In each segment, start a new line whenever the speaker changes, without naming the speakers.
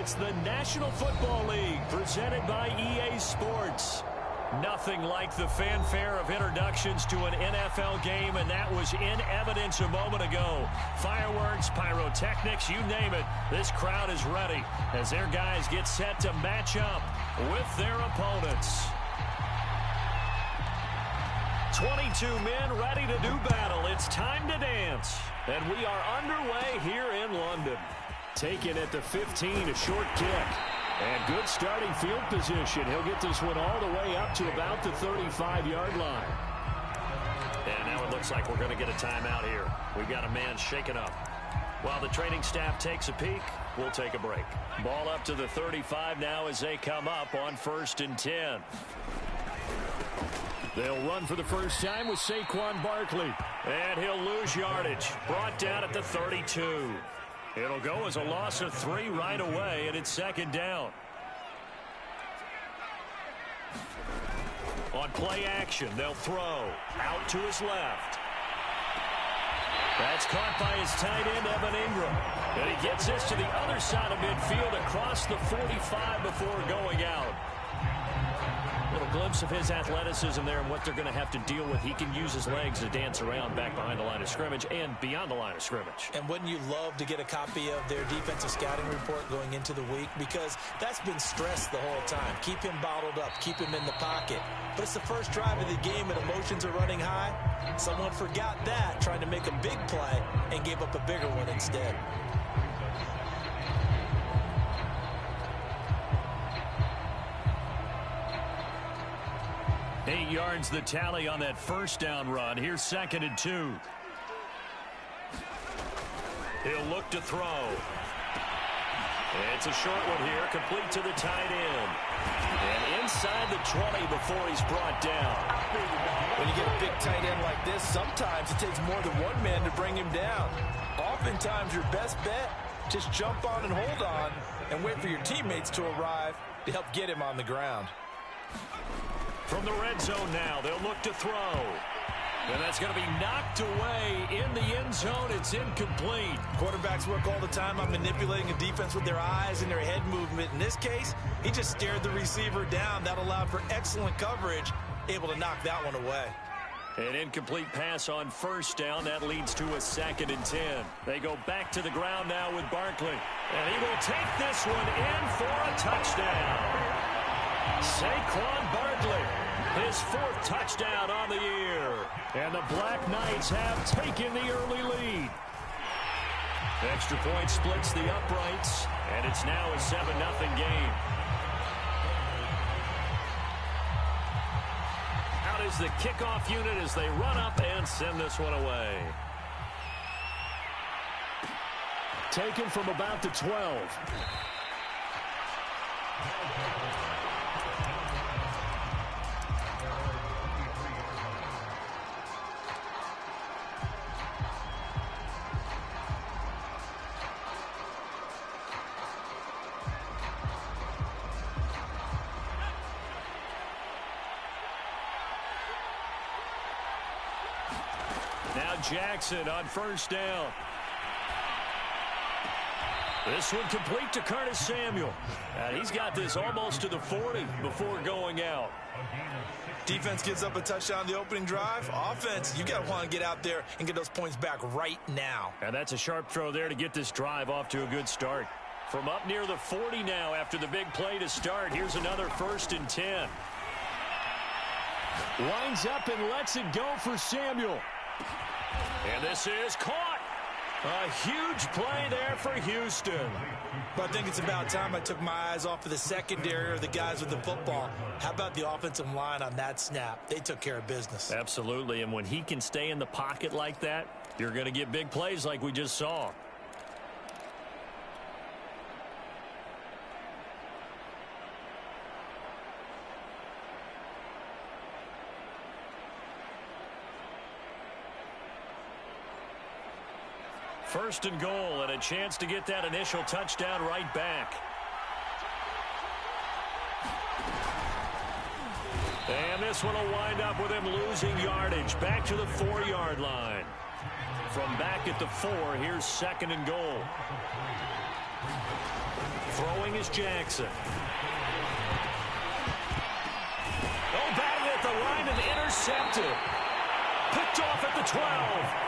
It's the National Football League presented by EA Sports. Nothing like the fanfare of introductions to an NFL game, and that was in evidence a moment ago. Fireworks, pyrotechnics, you name it. This crowd is ready as their guys get set to match up with their opponents. 22 men ready to do battle. It's time to dance. And we are underway here in London. Taken at the 15, a short kick. And good starting field position. He'll get this one all the way up to about the 35-yard line. And now it looks like we're going to get a timeout here. We've got a man shaken up. While the training staff takes a peek, we'll take a break. Ball up to the 35 now as they come up on 1st and 10. They'll run for the first time with Saquon Barkley. And he'll lose yardage. Brought down at the 32. It'll go as a loss of 3 right away, and it's 2nd down. On play action, they'll throw. Out to his left. That's caught by his tight end, Evan Ingram. And he gets this to the other side of midfield across the 45 before going out. Little glimpse of his athleticism there and what they're going to have to deal with. He can use his legs to dance around back behind the line of scrimmage and beyond the line of scrimmage. And wouldn't you love to get a copy of their defensive scouting report going into the week? Because that's been stressed the whole time. Keep him bottled up. Keep him in the pocket. But it's the first drive of the game and emotions are running high. Someone forgot that, trying to make a big play and gave up a bigger one instead. 8 yards the tally on that first down run. Here's 2nd and 2. He'll look to throw. It's a short one here, complete to the tight end. And inside the 20 before he's brought down.
When you get a big tight end like this, sometimes it takes more than one man to bring him down. Oftentimes your best bet, just jump on and hold on and wait for your teammates to arrive to help get him on the ground.
From the red zone now, they'll look to throw. And that's going to be knocked away in the end zone. It's incomplete.
Quarterbacks work all the time on manipulating a defense with their eyes and their head movement. In this case, he just stared the receiver down. That allowed for excellent coverage, able to knock that one away.
An incomplete pass on first down. That leads to a 2nd and 10. They go back to the ground now with Barkley. And he will take this one in for a touchdown. Saquon Barkley, his 4th touchdown on the year. And the Black Knights have taken the early lead. Extra point splits the uprights, and it's now a 7-0 game. Out is the kickoff unit as they run up and send this one away. Taken from about the 12. Now Jackson on first down. This one complete to Curtis Samuel. He's got this almost to the 40 before going out.
Defense gives up a touchdown the opening drive. Offense, you got to want to get out there and get those points back right now.
And that's a sharp throw there to get this drive off to a good start. From up near the 40 now after the big play to start. Here's another 1st and 10. Winds up and lets it go for Samuel. And this is caught. A huge play there for Houston.
But I think it's about time I took my eyes off of the secondary or the guys with the football. How about the offensive line on that snap? They took care of business.
Absolutely, and when he can stay in the pocket like that, you're going to get big plays like we just saw. First and goal, and a chance to get that initial touchdown right back. And this one will wind up with him losing yardage back to the 4-yard line. from back at the 4. Here's 2nd and goal. Throwing is Jackson. Oh, batted at the line and intercepted. Picked off at the 12.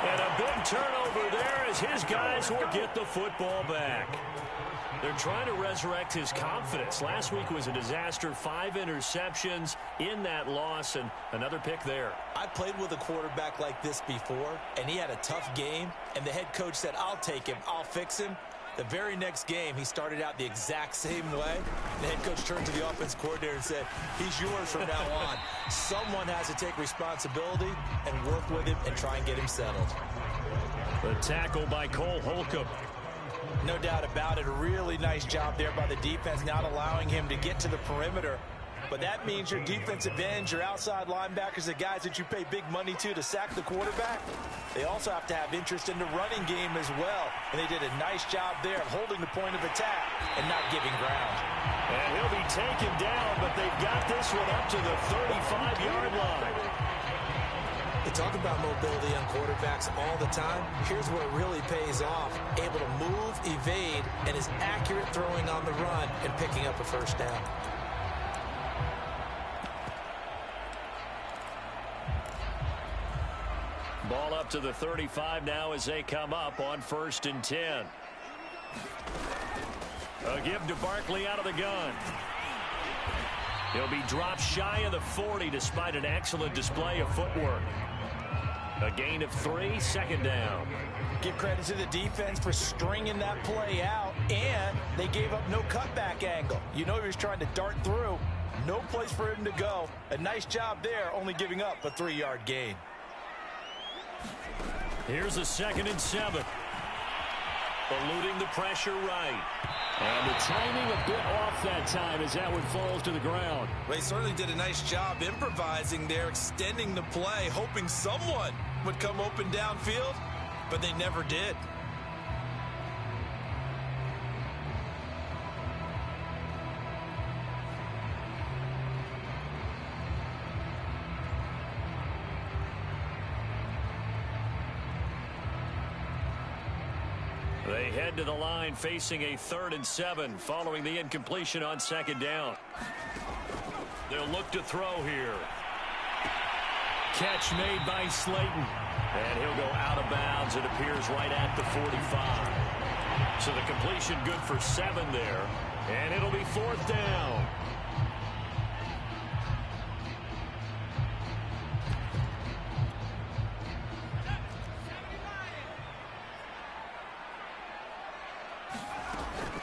And a big turnover there as his guys will get the football back. They're trying to resurrect his confidence. Last week was a disaster. 5 interceptions in that loss, and another pick there.
I played with a quarterback like this before, and he had a tough game, and the head coach said, I'll take him, I'll fix him. The very next game, he started out the exact same way. The head coach turned to the offense coordinator and said, he's yours from now on. Someone has to take responsibility and work with him and try and get him settled.
The tackle by Cole Holcomb.
No doubt about it. A really nice job there by the defense, not allowing him to get to the perimeter. But that means your defensive ends, your outside linebackers, the guys that you pay big money to sack the quarterback, they also have to have interest in the running game as well. And they did a nice job there of holding the point of attack and not giving ground.
And he'll be taken down, but they've got this one up to the 35-yard line.
They talk about mobility on quarterbacks all the time. Here's where it really pays off. Able to move, evade, and is accurate throwing on the run and picking up a first down.
Ball up to the 35 now as they come up on 1st and 10. A give to Barkley out of the gun. He'll be dropped shy of the 40 despite an excellent display of footwork. A gain of 3, 2nd down.
Give credit to the defense for stringing that play out, and they gave up no cutback angle. You know he was trying to dart through. No place for him to go. A nice job there, only giving up a 3-yard gain.
Here's a 2nd and 7. Eluding the pressure right. And the timing a bit off that time as that one falls to the ground.
Well, he certainly did a nice job improvising there, extending the play, hoping someone would come open downfield, but they never did.
They head to the line facing a 3rd and 7 following the incompletion on 2nd down. They'll look to throw here. Catch made by Slayton. And he'll go out of bounds. It appears right at the 45. So the completion good for 7 there. And it'll be 4th down.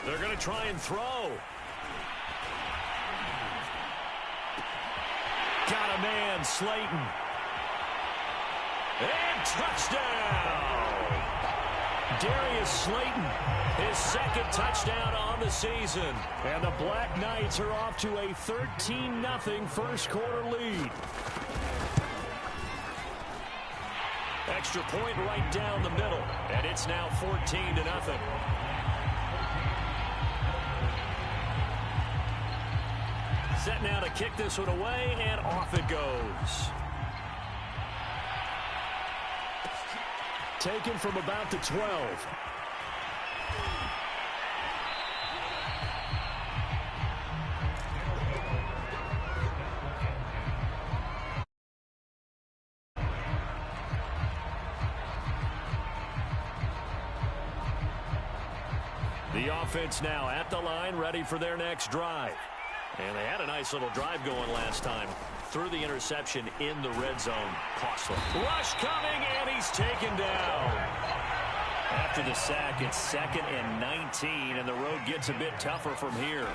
They're going to try and throw. Got a man, Slayton. And touchdown! Darius Slayton, his 2nd touchdown on the season. And the Black Knights are off to a 13-0 first quarter lead. Extra point right down the middle. And it's now 14-0. Set now to kick this one away, and off it goes. Taken from about the 12. The offense now at the line, ready for their next drive. And they had a nice little drive going last time. Threw the interception in the red zone. Costly. Rush coming, and he's taken down. After the sack, it's 2nd and 19, and the road gets a bit tougher from here.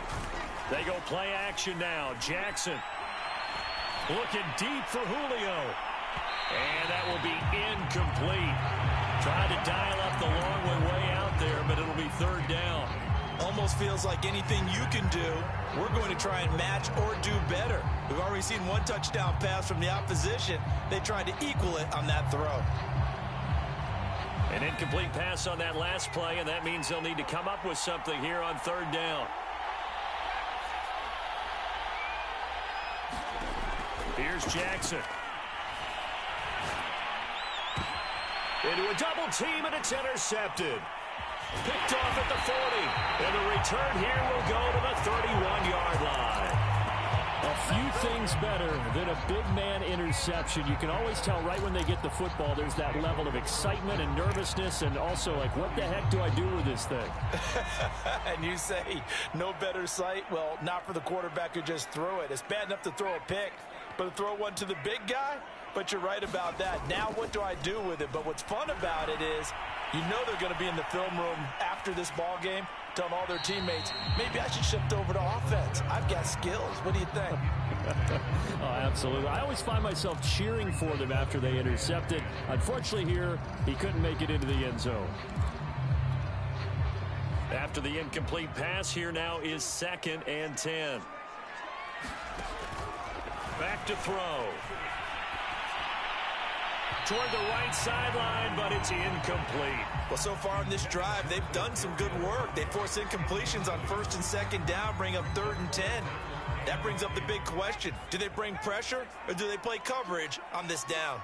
They go play action now. Jackson looking deep for Julio. And that will be incomplete. Tried to dial up the long way out there, but it'll be 3rd down.
Almost feels like anything you can do, we're going to try and match or do better. We've already seen one touchdown pass from the opposition. They tried to equal it on that throw.
An incomplete pass on that last play, and that means they'll need to come up with something here on 3rd down. Here's Jackson. into a double team, and it's intercepted. Picked off at the 40, and the return here will go to the 31-yard line. A few things better than a big man interception. You can always tell right when they get the football, there's that level of excitement and nervousness, and also like, what the heck do I do with this thing?
And you say, no better sight? Well, not for the quarterback who just threw it. It's bad enough to throw a pick, but to throw one to the big guy? But you're right about that. Now what do I do with it? But what's fun about it is, you know they're going to be in the film room after this ball game, telling all their teammates, maybe I should shift over to offense. I've got skills. What do you think?
Oh, absolutely. I always find myself cheering for them after they intercept it. Unfortunately here, he couldn't make it into the end zone. After the incomplete pass, here now is 2nd and 10. Back to throw. Toward the right sideline, but it's incomplete.
Well, so far in this drive, they've done some good work. They force incompletions on 1st and 2nd down, bring up 3rd and 10. That brings up the big question. Do they bring pressure, or do they play coverage on this down?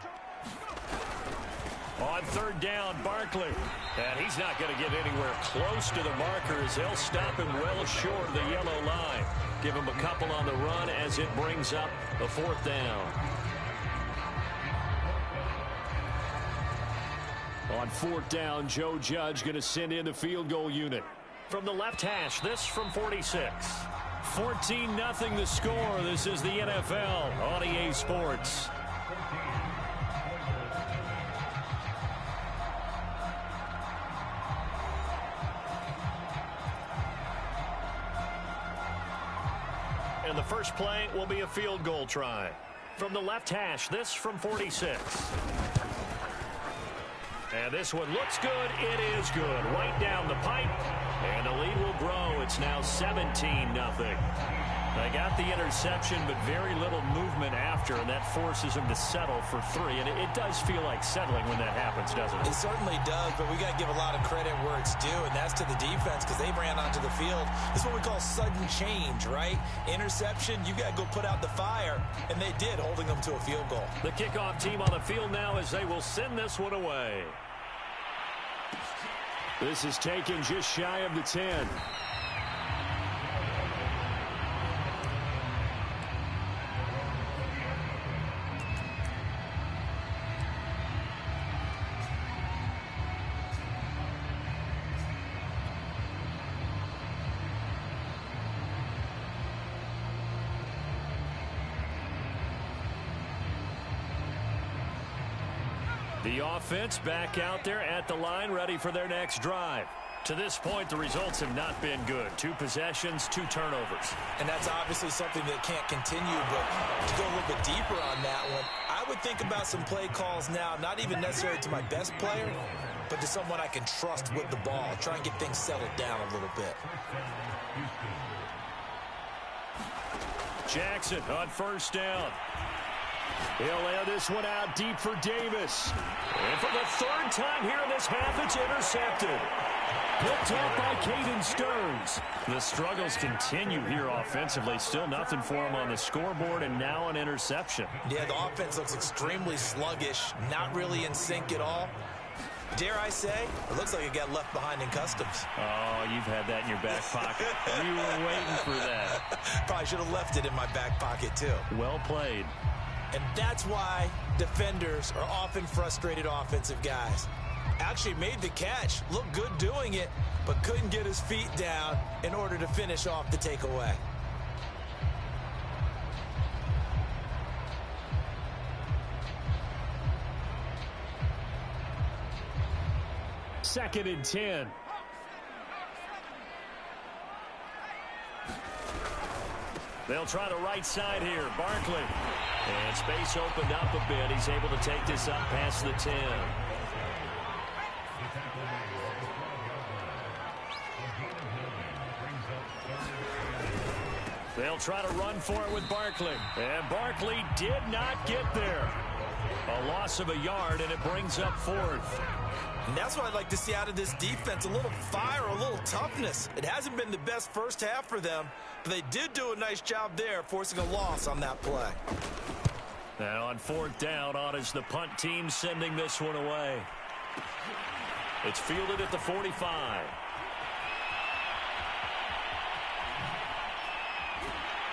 On 3rd down, Barkley. And he's not going to get anywhere close to the marker as they'll stop him well short of the yellow line. Give him a couple on the run as it brings up the 4th down. On 4th down, Joe Judge going to send in the field goal unit. From the left hash, this from 46. 14-0 the score. This is the NFL on EA Sports. And the first play will be a field goal try. From the left hash, this from 46. And this one looks good. It is good. Right down the pipe. And the lead will grow. It's now 17-0. They got the interception, but very little movement after, and that forces them to settle for 3. And it does feel like settling when that happens, doesn't it?
It certainly does, but we got to give a lot of credit where it's due, and that's to the defense because they ran onto the field. This is what we call sudden change, right? Interception, you got to go put out the fire, and they did, holding them to a field goal.
The kickoff team on the field now as they will send this one away. This is taken just shy of the 10. The offense back out there at the line, ready for their next drive. To this point, the results have not been good. 2 possessions, 2 turnovers.
And that's obviously something that can't continue, but to go a little bit deeper on that one, I would think about some play calls now, not even necessarily to my best player, but to someone I can trust with the ball. Try and get things settled down a little bit.
Jackson on 1st down. He'll lay this one out deep for Davis. And for the 3rd time here in this half, it's intercepted. Picked up by Caden Stearns. The struggles continue here offensively. Still nothing for him on the scoreboard, and now an interception.
Yeah, the offense looks extremely sluggish, not really in sync at all. Dare I say, it looks like it got left behind in customs.
Oh, you've had that in your back pocket. You were waiting for that.
Probably should have left it in my back pocket, too.
Well played.
And that's why defenders are often frustrated offensive guys. Actually made the catch, looked good doing it, but couldn't get his feet down in order to finish off the takeaway.
Second and 10. They'll try the right side here. Barkley. And space opened up a bit. He's able to take this up past the 10. They'll try to run for it with Barkley. And Barkley did not get there. A loss of a yard, and it brings up 4th.
And that's what I'd like to see out of this defense, a little fire, a little toughness. It hasn't been the best first half for them, but they did do a nice job there, forcing a loss on that play.
Now on 4th down, on is the punt team sending this one away. It's fielded at the 45.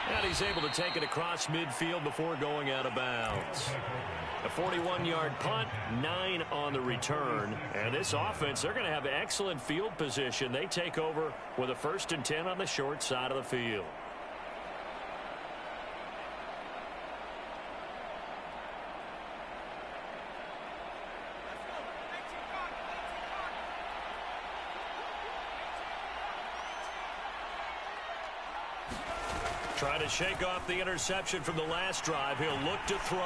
And he's able to take it across midfield before going out of bounds. A 41-yard punt, 9 on the return. And this offense, they're going to have excellent field position. They take over with a 1st and 10 on the short side of the field. Trying to shake off the interception from the last drive. He'll look to throw.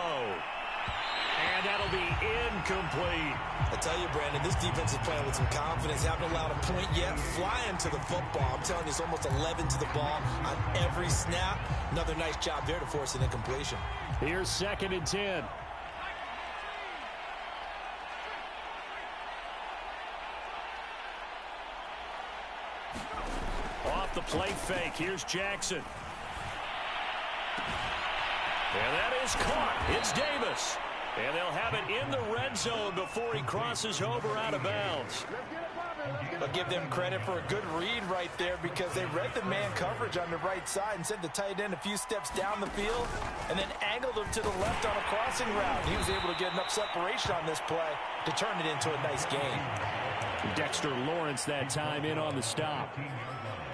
And that'll be incomplete.
I tell you, Brandon, this defense is playing with some confidence. Haven't allowed a point yet. Flying to the football. I'm telling you, it's almost 11 to the ball on every snap. Another nice job there to force an incompletion.
Here's 2nd and 10. Off the play fake. Here's Jackson. And that is caught. It's Davis. And they'll have it in the red zone before he crosses over out of bounds.
I'll give them credit for a good read right there because they read the man coverage on the right side and sent the tight end a few steps down the field and then angled him to the left on a crossing route. He was able to get enough separation on this play to turn it into a nice gain.
Dexter Lawrence that time in on the stop.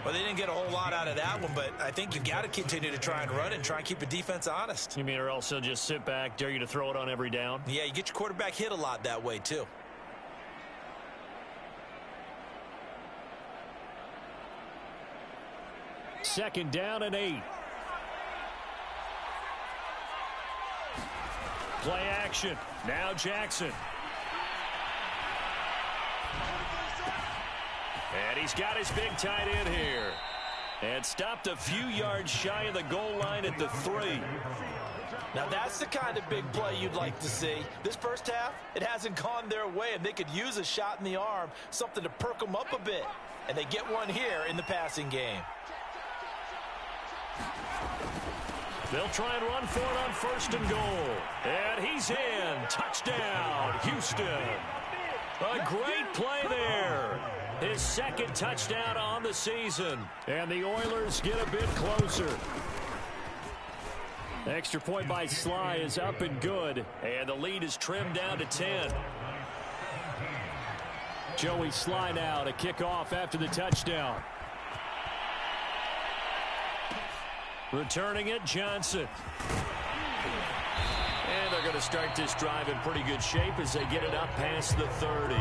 Well, they didn't get a whole lot out of that one, but I think you've got to continue to try and run and try and keep the defense honest.
You mean or else they'll just sit back, dare you to throw it on every down?
Yeah, you get your quarterback hit a lot that way, too.
Second down and 8. Play action. Now Jackson. And he's got his big tight end here. And stopped a few yards shy of the goal line at the 3.
Now that's the kind of big play you'd like to see. This first half, it hasn't gone their way, and they could use a shot in the arm, something to perk them up a bit. And they get one here in the passing game.
They'll try and run for it on 1st and goal. And he's in. Touchdown, Houston. A great play there. His 2nd touchdown on the season. And the Oilers get a bit closer. Extra point by Sly is up and good. And the lead is trimmed down to 10. Joey Sly now to kick off after the touchdown. Returning it, Johnson. And they're going to start this drive in pretty good shape as they get it up past the 30.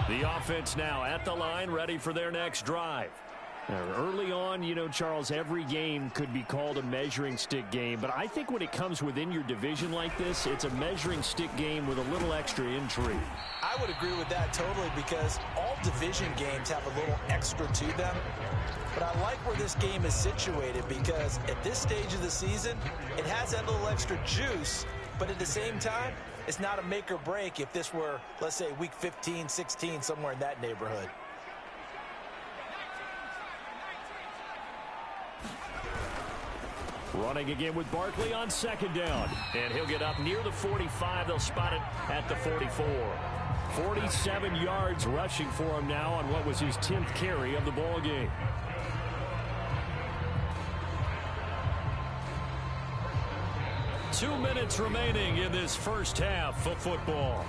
The offense now at the line, ready for their next drive. Early on, you know, Charles, every game could be called a measuring stick game. But I think when it comes within your division like this, it's a measuring stick game with a little extra intrigue.
I would agree with that totally because all division games have a little extra to them. But I like where this game is situated because at this stage of the season, it has that little extra juice. But at the same time, it's not a make or break if this were, let's say, week 15, 16, somewhere in that neighborhood.
Running again with Barkley on 2nd down. And he'll get up near the 45. They'll spot it at the 44. 47 yards rushing for him now on what was his 10th carry of the ball game. Two minutes remaining in this first half of football.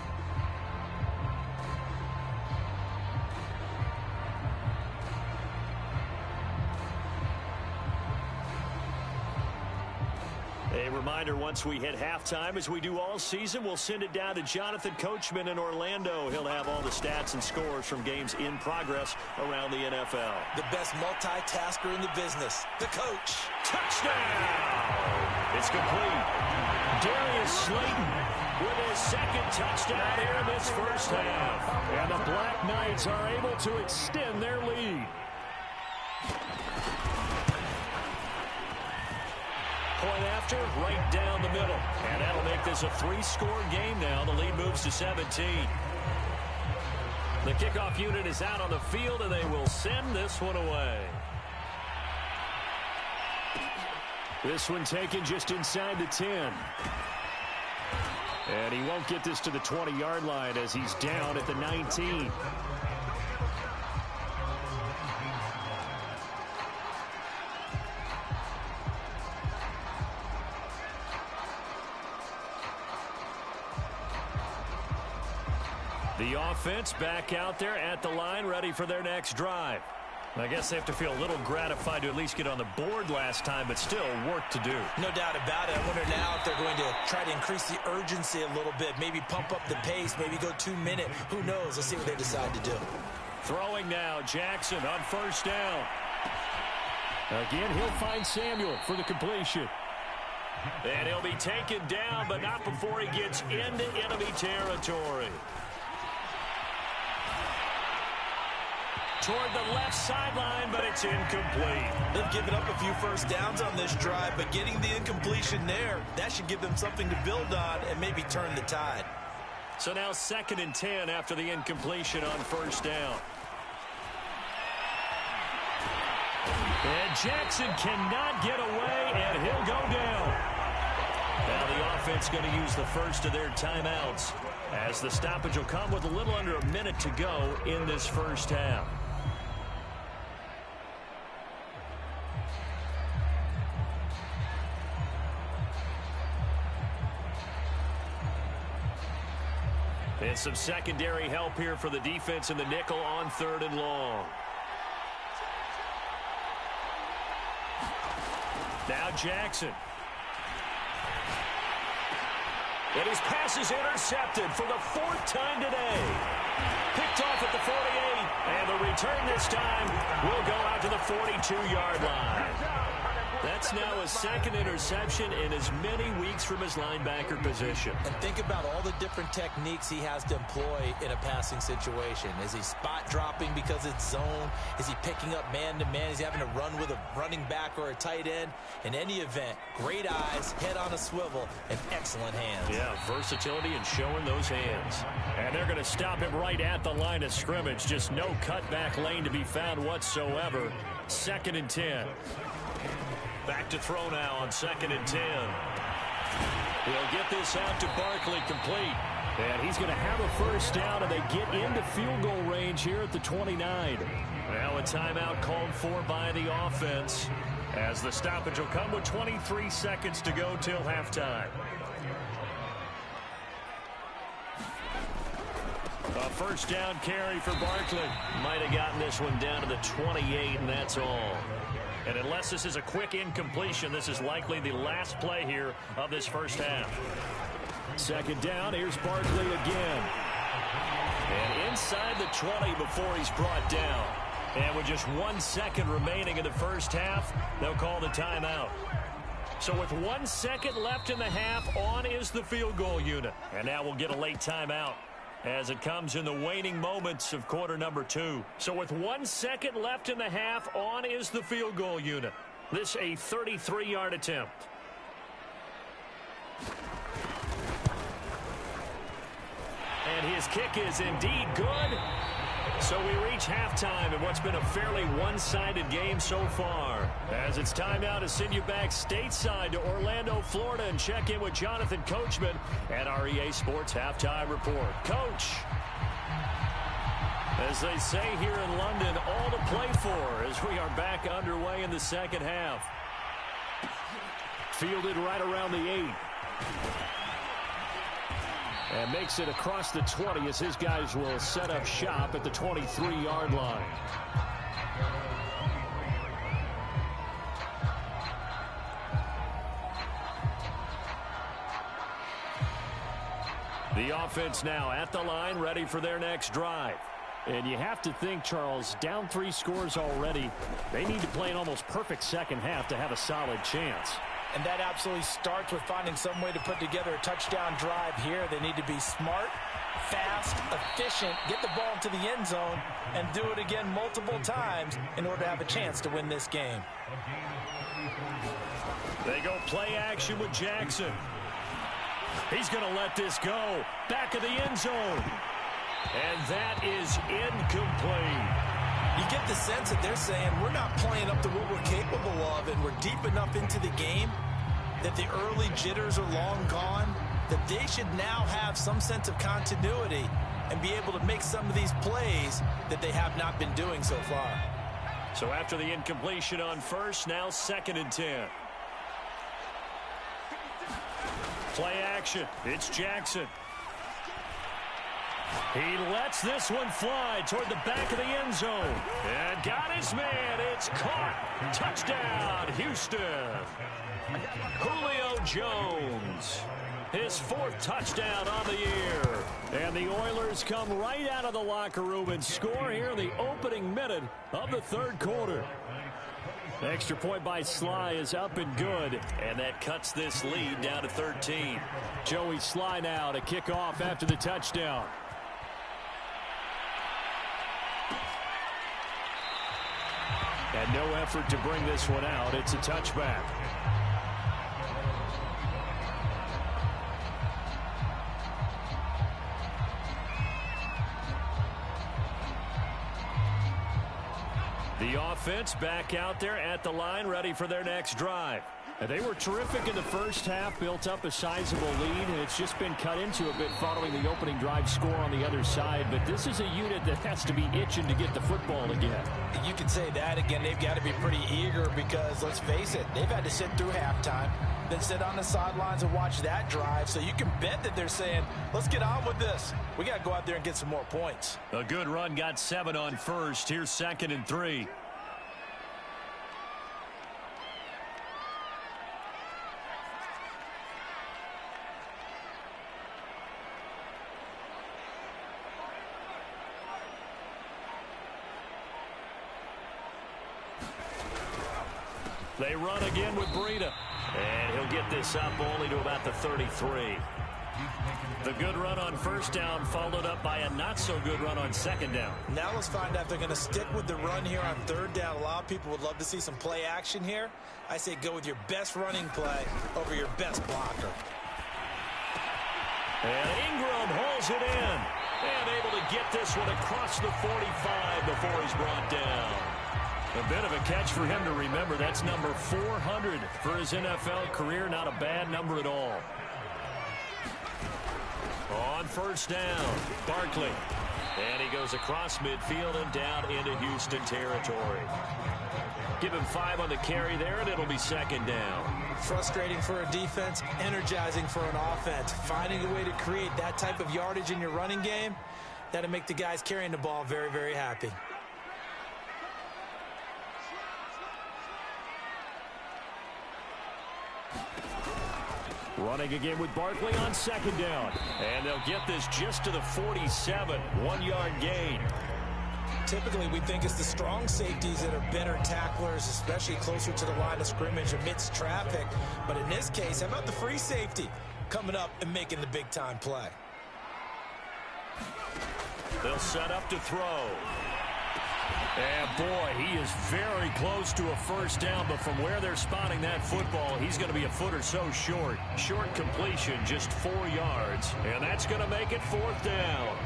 A reminder, once we hit halftime, as we do all season, we'll send it down to Jonathan Coachman in Orlando. He'll have all the stats and scores from games in progress around the NFL.
The best multitasker in the business, the coach.
Touchdown! It's complete. Darius Slayton with his 2nd touchdown here in this first half. And the Black Knights are able to extend their lead. Point after, right down the middle. And that'll make this a 3-score game now. The lead moves to 17. The kickoff unit is out on the field, and they will send this one away. This one taken just inside the 10. And he won't get this to the 20-yard line as he's down at the 19. The offense back out there at the line, ready for their next drive. I guess they have to feel a little gratified to at least get on the board last time, but still work to do.
No doubt about it. I wonder now if they're going to try to increase the urgency a little bit, maybe pump up the pace, maybe go 2-minute. Who knows? Let's see what they decide to do.
Throwing now, Jackson on first down. Again, he'll find Samuel for the completion. And he'll be taken down, but not before he gets into enemy territory. Toward the left sideline, but it's incomplete.
They've given up a few first downs on this drive, but getting the incompletion there, that should give them something to build on and maybe turn the tide.
So now 2nd and 10 after the incompletion on first down. And Jackson cannot get away, and he'll go down. Now the offense going to use the first of their timeouts, as the stoppage will come with a little under a minute to go in this first half. And some secondary help here for the defense in the nickel on 3rd and long. Now Jackson. And his pass is intercepted for the 4th time today. Picked off at the 48. And the return this time will go out to the 42-yard line. That's now a 2nd interception in as many weeks from his linebacker position.
And think about all the different techniques he has to employ in a passing situation. Is he spot dropping because it's zone? Is he picking up man-to-man? Is he having to run with a running back or a tight end? In any event, great eyes, head on a swivel, and excellent hands.
Yeah, versatility and showing those hands. And they're going to stop him right at the line of scrimmage. Just no cutback lane to be found whatsoever. 2nd and 10. Back to throw now on 2nd and 10. He'll get this out to Barkley complete. And he's going to have a first down, and they get into field goal range here at the 29. Now a timeout called for by the offense, as the stoppage will come with 23 seconds to go till halftime. A first down carry for Barkley. Might have gotten this one down to the 28, and that's all. And unless this is a quick incompletion, this is likely the last play here of this first half. 2nd down, here's Barkley again. And inside the 20 before he's brought down. And with just 1 second remaining in the first half, they'll call the timeout. So with 1 second left in the half, on is the field goal unit. And now we'll get a late timeout as it comes in the waning moments of quarter number 2. So with 1 second left in the half, on is the field goal unit. This a 33-yard attempt. And his kick is indeed good. So we reach halftime in what's been a fairly one-sided game so far. As it's time now to send you back stateside to Orlando, Florida, and check in with Jonathan Coachman at our EA Sports Halftime Report. Coach, as they say here in London, all to play for as we are back underway in the second half. Fielded right around the 8. And makes it across the 20 as his guys will set up shop at the 23-yard line. The offense now at the line, ready for their next drive. And you have to think, Charles, down 3 scores already. They need to play an almost perfect second half to have a solid chance.
And that absolutely starts with finding some way to put together a touchdown drive here. They need to be smart fast, efficient, get the ball into the end zone, and do it again multiple times in order to have a chance to win this game.
They go play action with Jackson. He's going to let this go. Back of the end zone. And that is incomplete.
You get the sense that they're saying we're not playing up to what we're capable of, and we're deep enough into the game that the early jitters are long gone, that they should now have some sense of continuity and be able to make some of these plays that they have not been doing so far.
So after the incompletion on first, now 2nd and 10. Play action. It's Jackson. He lets this one fly toward the back of the end zone. And got his man. It's caught. Touchdown, Houston. Julio Jones. His 4th touchdown on the year. And the Oilers come right out of the locker room and score here in the opening minute of the 3rd quarter. Extra point by Sly is up and good, and that cuts this lead down to 13. Joey Sly now to kick off after the touchdown. And no effort to bring this one out. It's a touchback. The offense back out there at the line, ready for their next drive. And they were terrific in the first half, built up a sizable lead, and it's just been cut into a bit following the opening drive score on the other side. But this is a unit that has to be itching to get the football again.
You can say that again. They've got to be pretty eager because, let's face it, they've had to sit through halftime, then sit on the sidelines and watch that drive. So you can bet that they're saying, let's get on with this. We got to go out there and get some more points.
A good run, got 7 on first. Here's 2nd and 3. They run again with Breida. And he'll get this up only to about the 33. The good run on first down followed up by a not-so-good run on 2nd down.
Now let's find out if they're going to stick with the run here on 3rd down. A lot of people would love to see some play action here. I say go with your best running play over your best blocker.
And Ingram holds it in. And able to get this one across the 45 before he's brought down. A bit of a catch for him to remember. That's number 400 for his NFL career. Not a bad number at all. On first down, Barkley. And he goes across midfield and down into Houston territory. Give him 5 on the carry there, and it'll be 2nd down.
Frustrating for a defense, energizing for an offense. Finding a way to create that type of yardage in your running game, that'll make the guys carrying the ball very, very happy.
Running again with Barkley on 2nd down. And they'll get this just to the 47. 1-yard gain.
Typically, we think it's the strong safeties that are better tacklers, especially closer to the line of scrimmage amidst traffic. But in this case, how about the free safety coming up and making the big-time play?
They'll set up to throw. And, boy, he is very close to a first down, but from where they're spotting that football, he's going to be a foot or so short. Short completion, just 4 yards, and that's going to make it 4th down.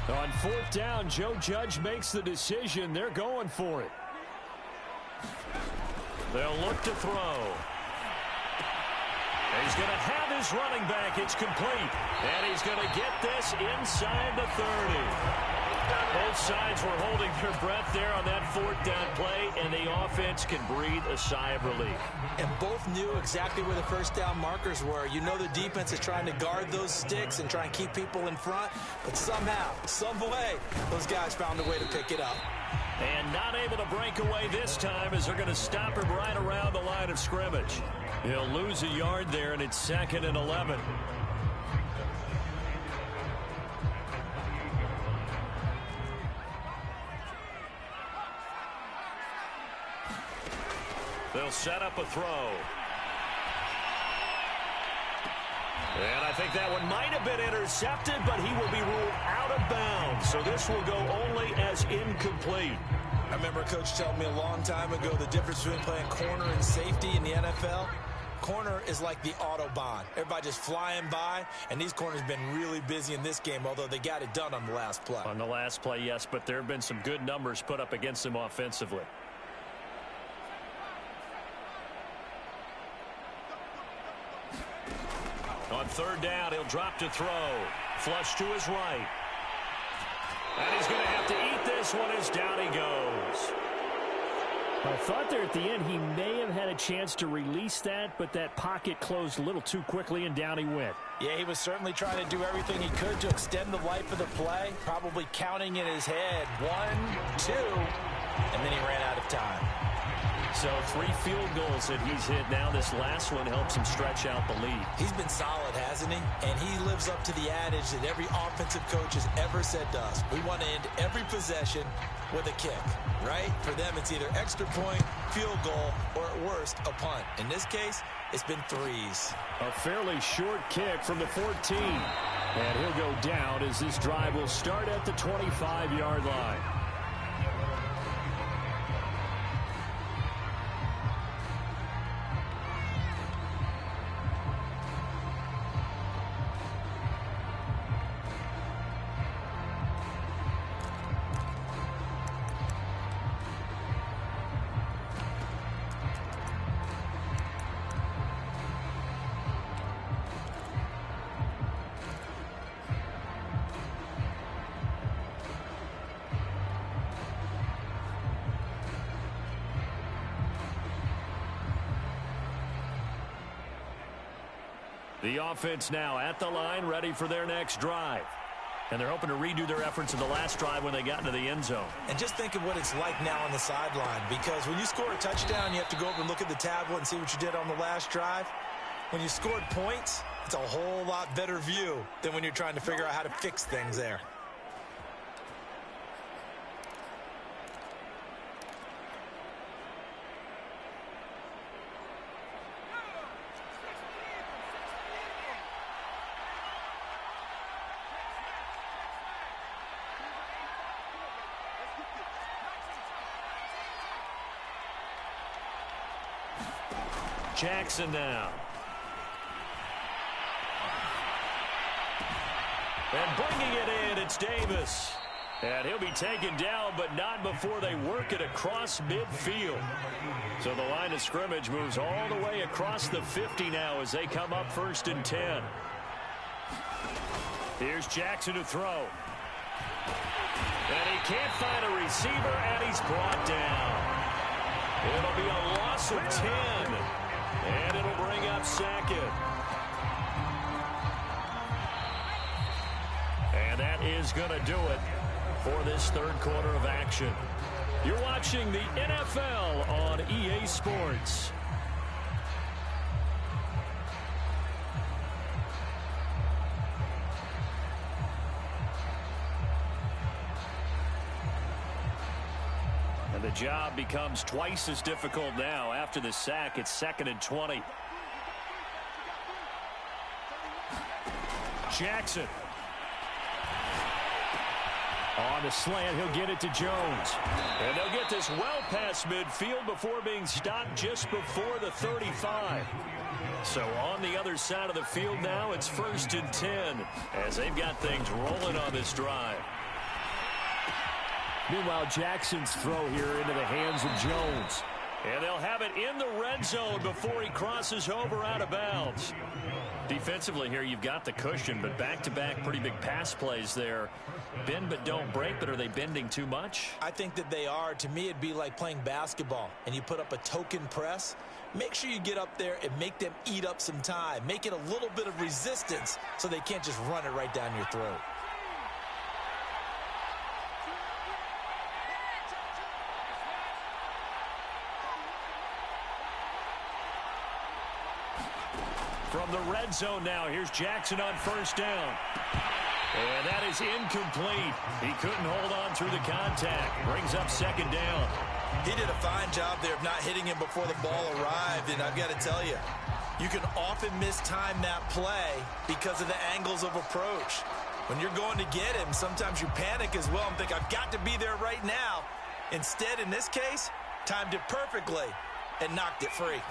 On 4th down, Joe Judge makes the decision. They're going for it. They'll look to throw. And he's going to have his running back. It's complete. And he's going to get this inside the 30. Both sides were holding their breath there on that 4th down play, and the offense can breathe a sigh of relief.
And both knew exactly where the first down markers were. You know the defense is trying to guard those sticks and try and keep people in front, but somehow, some way, those guys found a way to pick it up.
And not able to break away this time as they're going to stop him right around the line of scrimmage. He'll lose a yard there, and it's 2nd and 11. They'll set up a throw. And I think that one might have been intercepted, but he will be ruled out of bounds. So this will go only as incomplete.
I remember a coach telling me a long time ago the difference between playing corner and safety in the NFL. Corner is like the Autobahn. Everybody just flying by, and these corners have been really busy in this game, although they got it done on the last play.
On the last play, yes, but there have been some good numbers put up against them offensively. On 3rd down, he'll drop to throw. Flush to his right. And he's going to have to eat this one as down he goes.
I thought there at the end he may have had a chance to release that, but that pocket closed a little too quickly, and down he went.
Yeah, he was certainly trying to do everything he could to extend the life of the play, probably counting in his head 1, 2, and then he ran out of time.
So 3 field goals that he's hit now. This last one helps him stretch out the lead.
He's been solid, hasn't he? And he lives up to the adage that every offensive coach has ever said to us. We want to end every possession with a kick, right? For them, it's either extra point, field goal, or at worst, a punt. In this case, it's been 3s.
A fairly short kick from the 14. And he'll go down as this drive will start at the 25-yard line. The offense now at the line, ready for their next drive. And they're hoping to redo their efforts in the last drive when they got into the end zone.
And just think of what it's like now on the sideline, because when you score a touchdown, you have to go over and look at the tablet and see what you did on the last drive. When you scored points, it's a whole lot better view than when you're trying to figure out how to fix things there.
Jackson now. And bringing it in, it's Davis. And he'll be taken down, but not before they work it across midfield. So the line of scrimmage moves all the way across the 50 now as they come up 1st and 10. Here's Jackson to throw. And he can't find a receiver, and he's brought down. It'll be a loss of 10. And it'll bring up 2nd. And that is going to do it for this 3rd quarter of action. You're watching the NFL on EA Sports. And the job becomes twice as difficult now. After the sack, it's 2nd and 20. Jackson. On the slant, he'll get it to Jones. And they'll get this well past midfield before being stopped just before the 35. So on the other side of the field now, it's 1st and 10 as they've got things rolling on this drive.
Meanwhile, Jackson's throw here into the hands of Jones.
And they'll have it in the red zone before he crosses over out of bounds. Defensively here, you've got the cushion, but back-to-back pretty big pass plays there. Bend but don't break, but are they bending too much?
I think that they are. To me, it'd be like playing basketball, and you put up a token press. Make sure you get up there and make them eat up some time. Make it a little bit of resistance so they can't just run it right down your throat.
from the red zone now. Here's Jackson on first down. And that is incomplete. He couldn't hold on through the contact. Brings up second down.
He did a fine job there of not hitting him before the ball arrived, and I've got to tell you, you can often mistime that play because of the angles of approach. When you're going to get him, sometimes you panic as well and think, I've got to be there right now. Instead, in this case, timed it perfectly and knocked it free.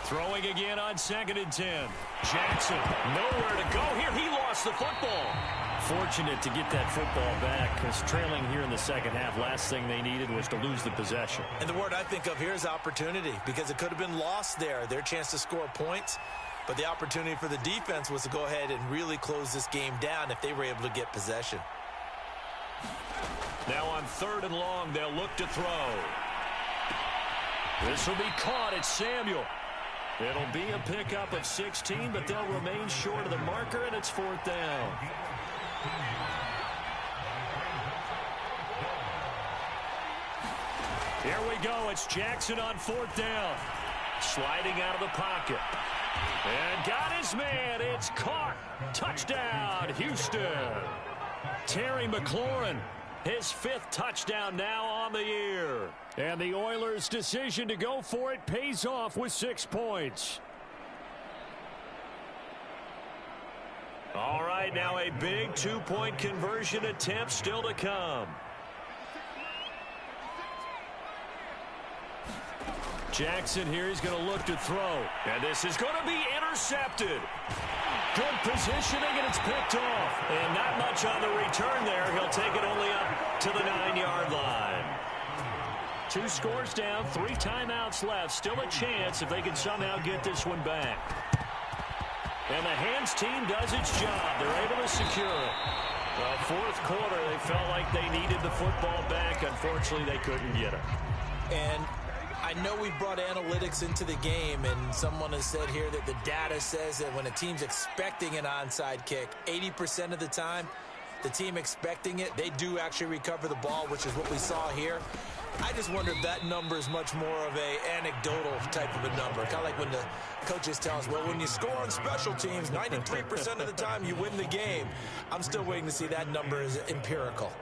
Throwing again on 2nd and 10. Jackson, nowhere to go here. He lost the football. Fortunate to get that football back, because trailing here in the second half, last thing they needed was to lose the possession.
And the word I think of here is opportunity, because it could have been lost there, their chance to score points. But the opportunity for the defense was to go ahead and really close this game down if they were able to get possession.
Now on 3rd and long, they'll look to throw. This will be caught. It's Samuel. It'll be a pickup of 16, but they'll remain short of the marker, and it's 4th down. Here we go. It's Jackson on 4th down. Sliding out of the pocket. And got his man. It's caught. Touchdown, Houston. Terry McLaurin, his 5th touchdown now on the year. And the Oilers' decision to go for it pays off with 6 points. All right, now a big 2-point conversion attempt still to come. Jackson here, he's going to look to throw. And this is going to be intercepted. Good positioning, and it's picked off. And not much on the return there. He'll take it only up to the 9-yard line. 2 scores down, 3 timeouts left. Still a chance if they can somehow get this one back. And the hands team does its job. They're able to secure it. Well, 4th quarter, they felt like they needed the football back. Unfortunately, they couldn't get it.
And I know we brought analytics into the game, and someone has said here that the data says that when a team's expecting an onside kick, 80% of the time, the team expecting it, they do actually recover the ball, which is what we saw here. I just wonder if that number is much more of a anecdotal type of a number. Kind of like when the coaches tell us, well, when you score on special teams, 93% of the time you win the game. I'm still waiting to see that number is empirical.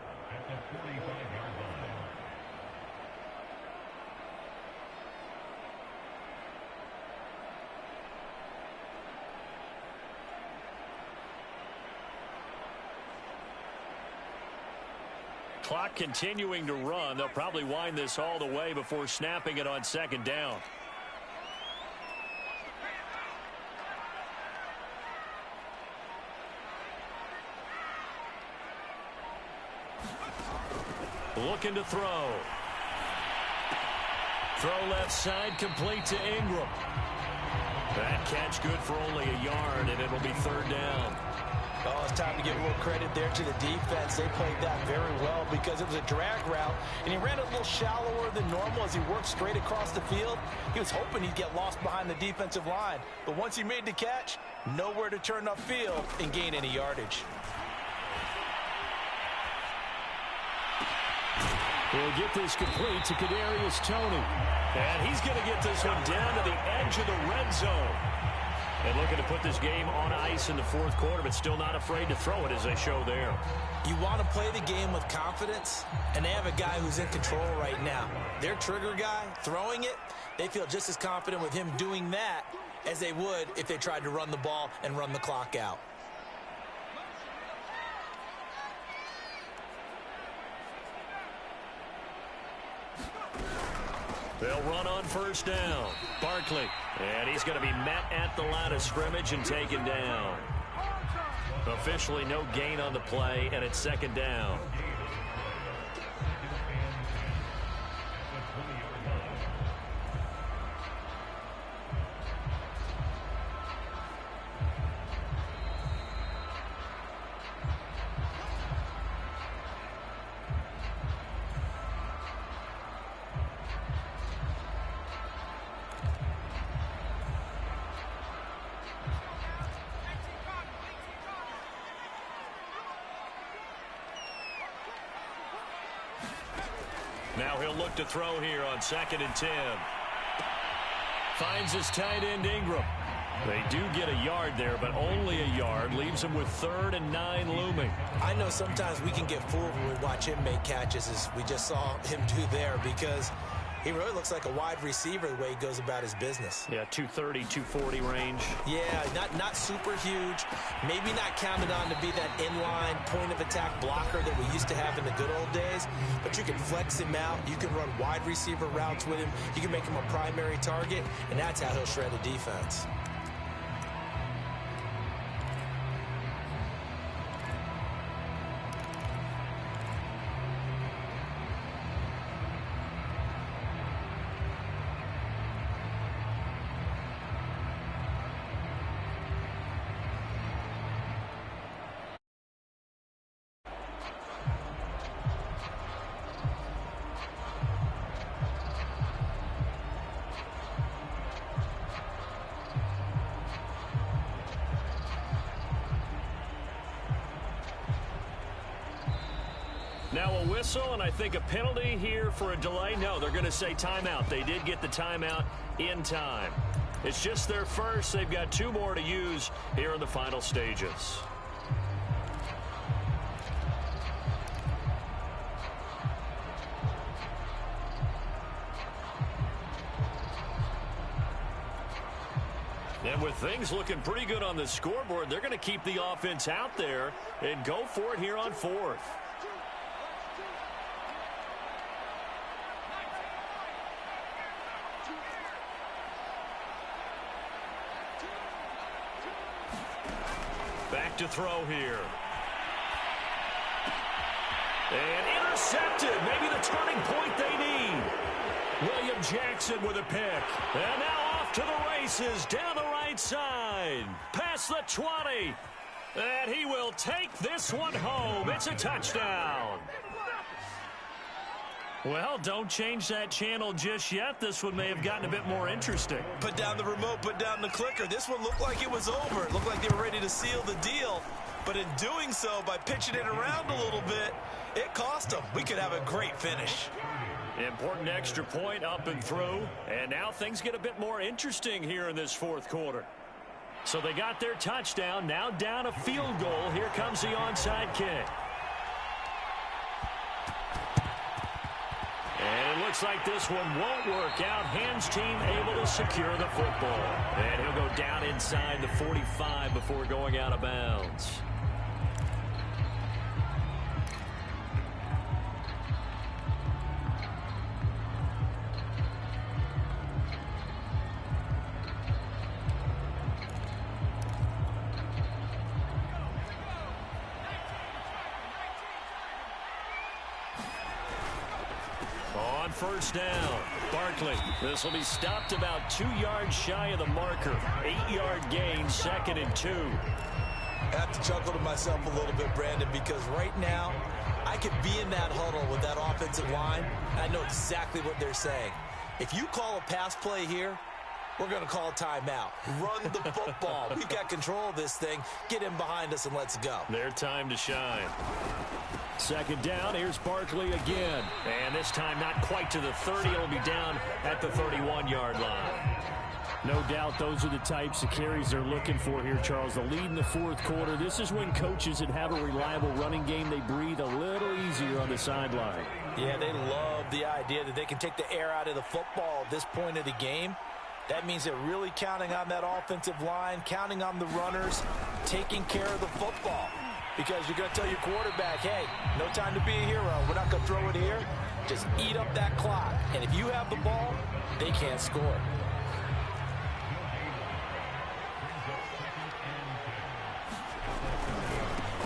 Clock continuing to run. They'll probably wind this all the way before snapping it on 2nd down. Looking to throw. Throw left side, complete to Ingram. That catch good for only a yard, and it'll be 3rd down.
Oh, it's time to give a little credit there to the defense. They played that very well because it was a drag route, and he ran a little shallower than normal as he worked straight across the field. He was hoping he'd get lost behind the defensive line, but once he made the catch, nowhere to turn upfield and gain any yardage.
We'll get this complete to Kadarius Toney. And he's going to get this one down to the edge of the red zone. And looking to put this game on ice in the 4th quarter, but still not afraid to throw it as they show there.
You want to play the game with confidence, and they have a guy who's in control right now. Their trigger guy, throwing it, they feel just as confident with him doing that as they would if they tried to run the ball and run the clock out.
They'll run on 1st down. Barkley. And he's going to be met at the line of scrimmage and taken down. Officially no gain on the play, and it's 2nd down. Now he'll look to throw here on 2nd and 10. Finds his tight end Ingram. They do get a yard there, but only a yard. Leaves them with 3rd and 9 looming.
I know sometimes we can get fooled when we watch him make catches, as we just saw him do there, because he really looks like a wide receiver the way he goes about his business.
Yeah, 230, 240 range.
Yeah, not super huge. Maybe not counted on to be that inline point-of-attack blocker that we used to have in the good old days. But you can flex him out. You can run wide receiver routes with him. You can make him a primary target, and that's how he'll shred a defense.
Now a whistle, and I think a penalty here for a delay. No, they're going to say timeout. They did get the timeout in time. It's just their first. They've got 2 more to use here in the final stages. And with things looking pretty good on the scoreboard, they're going to keep the offense out there and go for it here on 4th. Back to throw here. And intercepted. Maybe the turning point they need. William Jackson with a pick. And now off to the races down the right side. Past the 20. And he will take this one home. It's a touchdown. Well, don't change that channel just yet. This one may have gotten a bit more interesting.
Put down the remote, put down the clicker. This one looked like it was over. It looked like they were ready to seal the deal. But in doing so, by pitching it around a little bit, it cost them. We could have a great finish.
Important extra point up and through. And now things get a bit more interesting here in this 4th quarter. So they got their touchdown. Now down a field goal. Here comes the onside kick. And it looks like this one won't work out. Hands team able to secure the football. And he'll go down inside the 45 before going out of bounds. On first down, Barkley. This will be stopped about 2 yards shy of the marker. 8-yard gain, 2nd and 2.
I have to chuckle to myself a little bit, Brandon, because right now I could be in that huddle with that offensive line, and I know exactly what they're saying. If you call a pass play here, we're going to call a timeout. Run the football. We've got control of this thing. Get in behind us and let's go.
Their time to shine. 2nd down, here's Barkley again. And this time not quite to the 30. It'll be down at the 31-yard line.
No doubt those are the types of carries they're looking for here, Charles. The lead in the 4th quarter. This is when coaches that have a reliable running game, they breathe a little easier on the sideline.
Yeah, they love the idea that they can take the air out of the football at this point of the game. That means they're really counting on that offensive line, counting on the runners, taking care of the football. Because you're going to tell your quarterback, hey, no time to be a hero. We're not going to throw it here. Just eat up that clock. And if you have the ball, they can't score.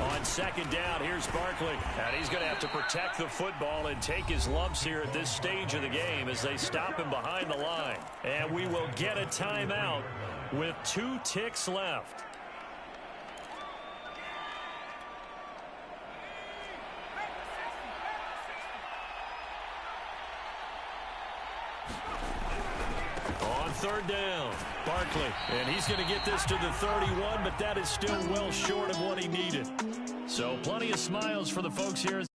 On 2nd down, here's Barkley. And he's going to have to protect the football and take his lumps here at this stage of the game as they stop him behind the line. And we will get a timeout with 2 ticks left. On 3rd down, Barkley. And he's going to get this to the 31, but that is still well short of what he needed. So plenty of smiles for the folks here.